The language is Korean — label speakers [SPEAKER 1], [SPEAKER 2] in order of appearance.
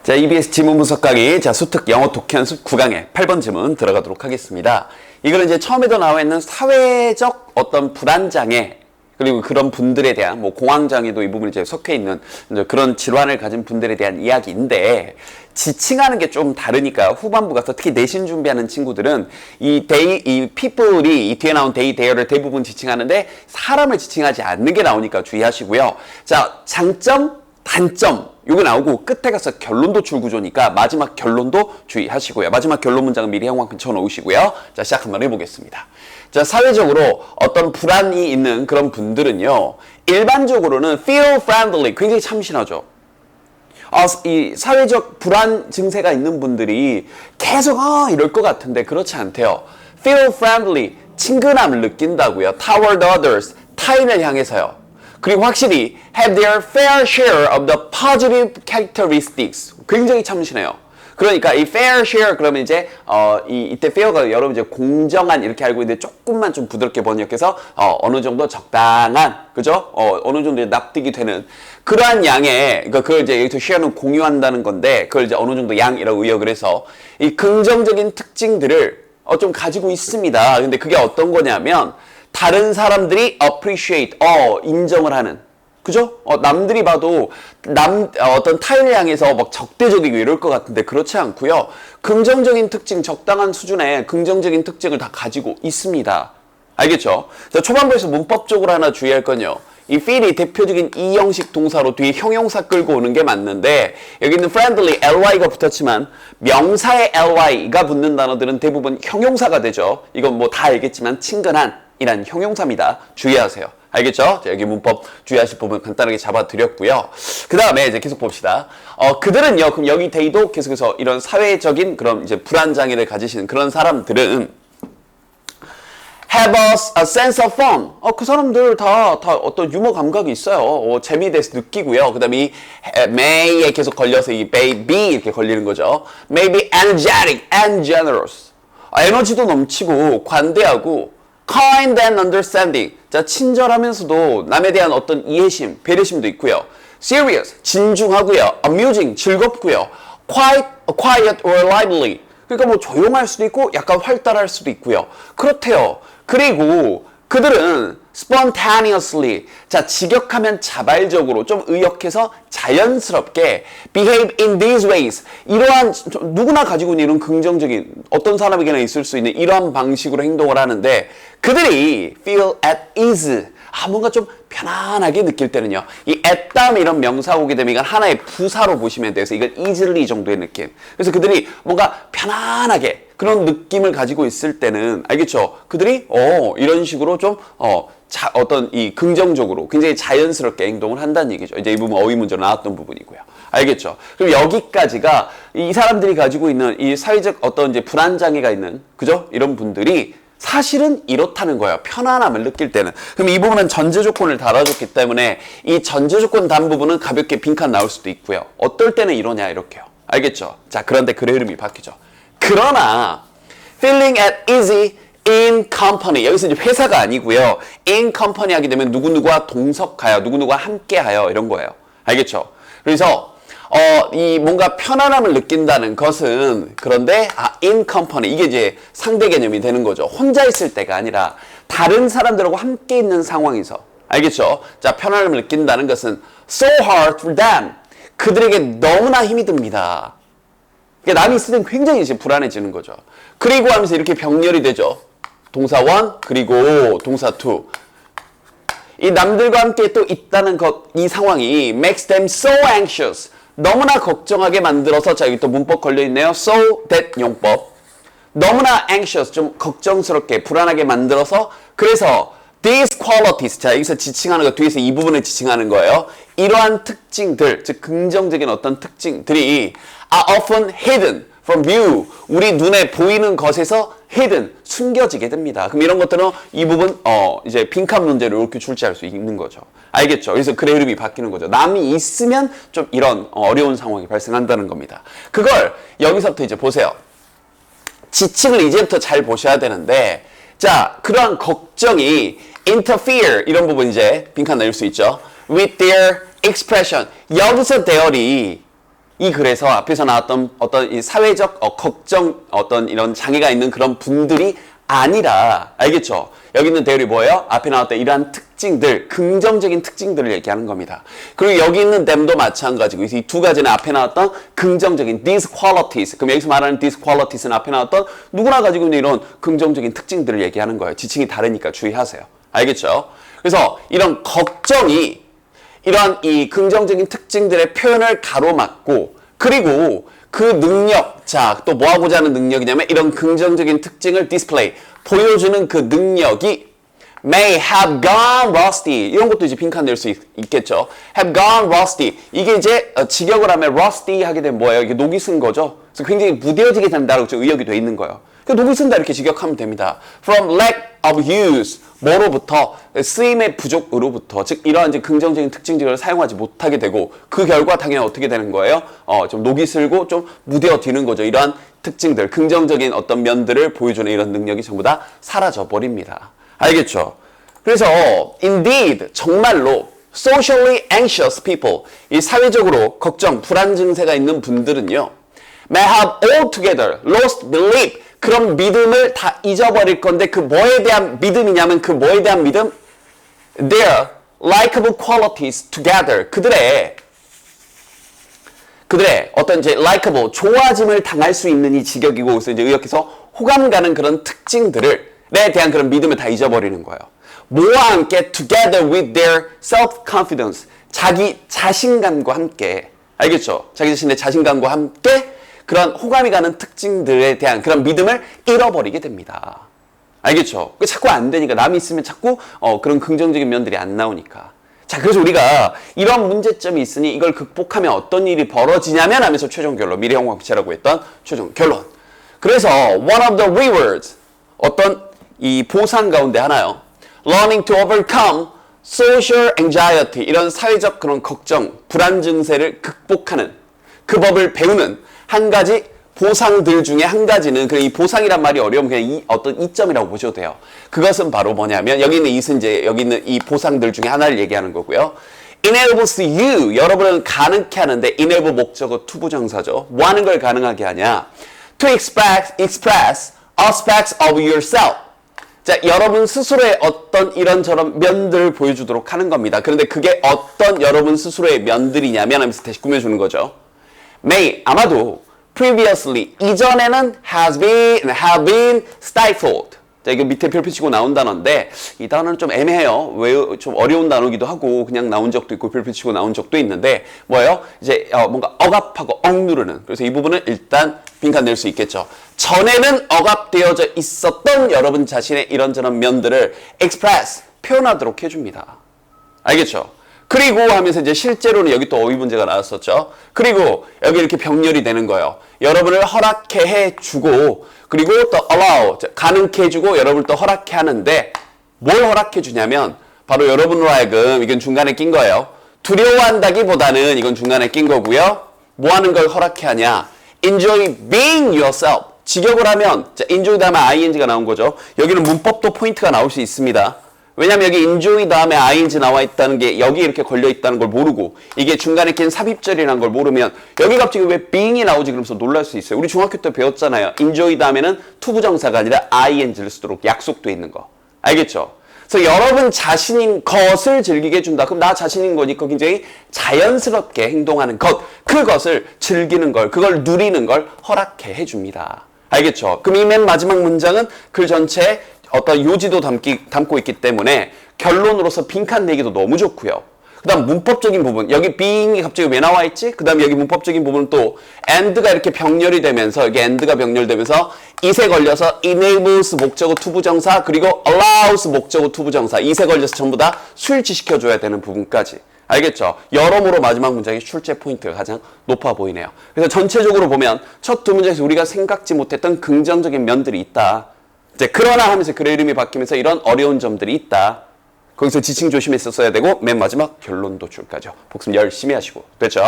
[SPEAKER 1] 자, EBS 지문 분석 강의, 자, 수특 영어 독해 연습 9강의 8번 지문 들어가도록 하겠습니다. 이거는 이제 처음에도 나와 있는 사회적 어떤 불안장애, 그리고 그런 분들에 대한, 공황장애도 이 부분이 이제 속해 있는 이제 그런 질환을 가진 분들에 대한 이야기인데, 지칭하는 게 좀 다르니까 후반부 가서 특히 내신 준비하는 친구들은 이 people이 이 뒤에 나온 they, they를 대부분 지칭하는데 사람을 지칭하지 않는 게 나오니까 주의하시고요. 자, 장점, 단점 요거 나오고 끝에 가서 결론 도출 구조니까 마지막 결론도 주의하시고요. 마지막 결론 문장은 미리 형광펜 쳐놓으시고요. 자, 시작 한번 해보겠습니다. 자, 사회적으로 어떤 불안이 있는 그런 분들은요, 일반적으로는 feel friendly, 굉장히 참신하죠. 이 사회적 불안 증세가 있는 분들이 계속 이럴 것 같은데 그렇지 않대요. feel friendly, 친근함을 느낀다고요. toward others, 타인을 향해서요. 그리고 확실히 have their fair share of the positive characteristics. 굉장히 참신해요. 그러니까 이 fair share 그러면 이제 이때 fair가 여러분 이제 공정한 이렇게 알고 있는데 조금만 좀 부드럽게 번역해서 어느 정도 적당한, 그죠? 어느 정도 납득이 되는 그러한 양의, 그러니까 그걸 이제 여기서 share는 공유한다는 건데 그걸 이제 어느 정도 양이라고 의역을 해서 이 긍정적인 특징들을 좀 가지고 있습니다. 근데 그게 어떤 거냐면 다른 사람들이 appreciate, 인정을 하는, 그죠? 남들이 봐도 어떤 타인을 향해서 막 적대적이고 이럴 것 같은데 그렇지 않고요. 긍정적인 특징, 적당한 수준의 긍정적인 특징을 다 가지고 있습니다. 알겠죠? 자, 초반부에서 문법적으로 하나 주의할 건요. 이 feel이 대표적인 이형식 동사로 뒤에 형용사 끌고 오는 게 맞는데 여기는 friendly, ly가 붙었지만 명사에 ly가 붙는 단어들은 대부분 형용사가 되죠. 이건 다 알겠지만 친근한 이란 형용사입니다. 주의하세요. 알겠죠? 자, 여기 문법 주의하실 부분 간단하게 잡아드렸고요. 그 다음에 이제 계속 봅시다. 그들은요, 그럼 여기 they도 계속해서 이런 사회적인 그런 이제 불안장애를 가지시는 그런 사람들은 have a sense of fun. 그 사람들 다 어떤 유머 감각이 있어요. 재미에 대해서 느끼고요. 그 다음에 이 may에 계속 걸려서 이 may be 이렇게 걸리는 거죠. may be energetic and generous. 에너지도 넘치고 관대하고 kind and understanding. 자, 친절하면서도 남에 대한 어떤 이해심, 배려심도 있고요. serious, 진중하고요. amusing, 즐겁고요. quiet or lively. 그러니까 조용할 수도 있고 약간 활달할 수도 있고요. 그렇대요. 그리고 그들은 spontaneously, 자, 직역하면 자발적으로, 좀 의역해서 자연스럽게 behave in these ways, 이러한 누구나 가지고 있는 이런 긍정적인, 어떤 사람에게나 있을 수 있는 이러한 방식으로 행동을 하는데 그들이 feel at ease, 뭔가 좀 편안하게 느낄 때는요, 이 at 다음에 이런 명사가 오게 되면 이건 하나의 부사로 보시면 돼서 이건 easily 정도의 느낌. 그래서 그들이 뭔가 편안하게 그런 느낌을 가지고 있을 때는, 알겠죠? 그들이 이런 식으로 좀 어떤 이 긍정적으로 굉장히 자연스럽게 행동을 한다는 얘기죠. 이제 이 부분 어휘 문제로 나왔던 부분이고요. 알겠죠? 그럼 여기까지가 이 사람들이 가지고 있는 이 사회적 어떤 이제 불안장애가 있는, 그죠? 이런 분들이 사실은 이렇다는 거예요. 편안함을 느낄 때는. 그럼 이 부분은 전제 조건을 달아줬기 때문에 이 전제 조건 단 부분은 가볍게 빈칸 나올 수도 있고요. 어떨 때는 이러냐, 이렇게요. 알겠죠? 자, 그런데 글의 흐름이 바뀌죠. 그러나 feeling at easy in company, 여기서 이제 회사가 아니고요. in company 하게 되면 누구누구와 동석하여, 누구누구와 함께하여 이런 거예요. 알겠죠? 그래서 이 뭔가 편안함을 느낀다는 것은, 그런데 in company, 이게 이제 상대 개념이 되는 거죠. 혼자 있을 때가 아니라 다른 사람들하고 함께 있는 상황에서. 알겠죠? 자, 편안함을 느낀다는 것은 so hard for them, 그들에게 너무나 힘이 듭니다. 그러니까 남이 있을 땐 굉장히 이제 불안해지는 거죠. 그리고 하면서 이렇게 병렬이 되죠. 동사 1 그리고 동사 2. 이 남들과 함께 또 있다는 것, 이 상황이 makes them so anxious, 너무나 걱정하게 만들어서, 자, 여기 또 문법 걸려있네요. so that 용법. 너무나 anxious, 좀 걱정스럽게, 불안하게 만들어서, 그래서 these qualities, 자, 여기서 지칭하는 거, 뒤에서 이 부분을 지칭하는 거예요. 이러한 특징들, 즉 긍정적인 어떤 특징들이 are often hidden from view, 우리 눈에 보이는 것에서 hidden, 숨겨지게 됩니다. 그럼 이런 것들은 이 부분 이제 빈칸 문제로 이렇게 출제할 수 있는 거죠. 알겠죠? 그래서 글의 흐름이 바뀌는 거죠. 남이 있으면 좀 이런 어려운 상황이 발생한다는 겁니다. 그걸 여기서부터 이제 보세요. 지칭을 이제부터 잘 보셔야 되는데, 자, 그러한 걱정이 interfere, 이런 부분 이제 빈칸 내릴 수 있죠. with their expression, 여기서 their이 이 글에서 앞에서 나왔던 어떤 이 사회적 걱정 어떤 이런 장애가 있는 그런 분들이 아니라 알겠죠? 여기 있는 대열이 뭐예요? 앞에 나왔던 이러한 특징들, 긍정적인 특징들을 얘기하는 겁니다. 그리고 여기 있는 them도 마찬가지고 이 두 가지는 앞에 나왔던 긍정적인 these qualities. 그럼 여기서 말하는 these qualities는 앞에 나왔던 누구나 가지고 있는 이런 긍정적인 특징들을 얘기하는 거예요. 지칭이 다르니까 주의하세요. 알겠죠? 그래서 이런 걱정이 이러한 이 긍정적인 특징들의 표현을 가로막고 그리고 그 능력, 자, 또 뭐 하고자 하는 능력이냐면 이런 긍정적인 특징을 디스플레이, 보여주는 그 능력이 may have gone rusty. 이런 것도 이제 빈칸 낼 수 있겠죠. have gone rusty. 이게 이제 직역을 하면 rusty 하게 되면 뭐예요? 이게 녹이 쓴 거죠. 그래서 굉장히 무뎌지게 된다고 의역이 돼 있는 거예요. 녹이 쓴다 이렇게 직역하면 됩니다. From lack of use. 뭐로부터? 쓰임의 부족으로부터. 즉 이러한 이제 긍정적인 특징들을 사용하지 못하게 되고 그 결과 당연히 어떻게 되는 거예요? 좀 녹이 슬고 좀 무뎌지는 거죠. 이러한 특징들, 긍정적인 어떤 면들을 보여주는 이런 능력이 전부 다 사라져 버립니다. 알겠죠? 그래서 indeed 정말로 socially anxious people, 이 사회적으로 걱정, 불안 증세가 있는 분들은요, may have altogether lost belief. 그런 믿음을 다 잊어버릴 건데 그 뭐에 대한 믿음이냐면 그 뭐에 대한 믿음? Their likable qualities together. 그들의 어떤 이제 likable, 좋아짐을 당할 수 있는 이 직역이고 그래서 이제 의역해서 호감 가는 그런 특징들에 대한 그런 믿음을 다 잊어버리는 거예요. 뭐와 함께 together with their self-confidence. 자기 자신감과 함께. 알겠죠? 자기 자신의 자신감과 함께 그런 호감이 가는 특징들에 대한 그런 믿음을 잃어버리게 됩니다. 알겠죠? 자꾸 안 되니까 남이 있으면 자꾸 그런 긍정적인 면들이 안 나오니까. 자, 그래서 우리가 이런 문제점이 있으니 이걸 극복하면 어떤 일이 벌어지냐면 하면서 최종 결론, 미래형광피체라고 했던 최종 결론. 그래서 one of the rewards, 어떤 이 보상 가운데 하나요. Learning to overcome social anxiety, 이런 사회적 그런 걱정, 불안 증세를 극복하는 그 법을 배우는 한 가지 보상들 중에 한 가지는, 이 보상이란 말이 어려우면 그냥 어떤 이점이라고 보셔도 돼요. 그것은 바로 뭐냐면, 여기 있는 이순재, 여기 있는 이 보상들 중에 하나를 얘기하는 거고요. enables you, 여러분은 가능케 하는데, enable 목적어 투부정사죠. 뭐 하는 걸 가능하게 하냐? to express aspects of yourself. 자, 여러분 스스로의 어떤 이런저런 면들을 보여주도록 하는 겁니다. 그런데 그게 어떤 여러분 스스로의 면들이냐면 하면서 다시 꾸며주는 거죠. may, 아마도 previously, 이전에는 have been stifled. 자, 이거 밑에 별표 치고 나온 단어인데 이 단어는 좀 애매해요. 왜 좀 어려운 단어기도 하고 그냥 나온 적도 있고 별표 치고 나온 적도 있는데 뭐예요? 이제 뭔가 억압하고 억누르는. 그래서 이 부분은 일단 빈칸 낼 수 있겠죠. 전에는 억압되어져 있었던 여러분 자신의 이런저런 면들을 express, 표현하도록 해줍니다. 알겠죠? 그리고 하면서 이제 실제로는 여기 또 어휘 문제가 나왔었죠. 그리고 여기 이렇게 병렬이 되는 거예요. 여러분을 허락해 해주고 그리고 또 allow, 가능케 해주고 여러분을 또 허락해 하는데 뭘 허락해 주냐면 바로 여러분으로 하여금, 이건 중간에 낀 거예요. 두려워한다기보다는 이건 중간에 낀 거고요. 뭐 하는 걸 허락해 하냐? Enjoy being yourself. 직역을 하면 자, enjoy 다음에 ing가 나온 거죠. 여기는 문법도 포인트가 나올 수 있습니다. 왜냐면 여기 enjoy 다음에 ing 나와 있다는 게 여기 이렇게 걸려 있다는 걸 모르고 이게 중간에 낀 삽입절이라는 걸 모르면 여기 갑자기 왜 being이 나오지 그러면서 놀랄 수 있어요. 우리 중학교 때 배웠잖아요. enjoy 다음에는 투부정사가 아니라 ing를 쓰도록 약속돼 있는 거. 알겠죠? 그래서 여러분 자신인 것을 즐기게 해준다. 그럼 나 자신인 거니까 굉장히 자연스럽게 행동하는 것, 그것을 즐기는 걸, 그걸 누리는 걸 허락해 해줍니다. 알겠죠? 그럼 이 맨 마지막 문장은 글 전체에 어떤 요지도 담고 있기 때문에 결론으로서 빈칸 내기도 너무 좋고요. 그 다음 문법적인 부분, 여기 being이 갑자기 왜 나와 있지? 그 다음 여기 문법적인 부분은 또 and가 이렇게 병렬이 되면서 여기 and가 병렬되면서 it에 걸려서 enables 목적어 투부정사 그리고 allows 목적어 투부정사 it에 걸려서 전부 다 수일치시켜줘야 되는 부분까지. 알겠죠? 여러모로 마지막 문장의 출제 포인트가 가장 높아 보이네요. 그래서 전체적으로 보면 첫 두 문장에서 우리가 생각지 못했던 긍정적인 면들이 있다. 이제 그러나 하면서 글의 이름이 바뀌면서 이런 어려운 점들이 있다. 거기서 지칭 조심했었어야 되고 맨 마지막 결론 도출까지 복습 열심히 하시고 됐죠?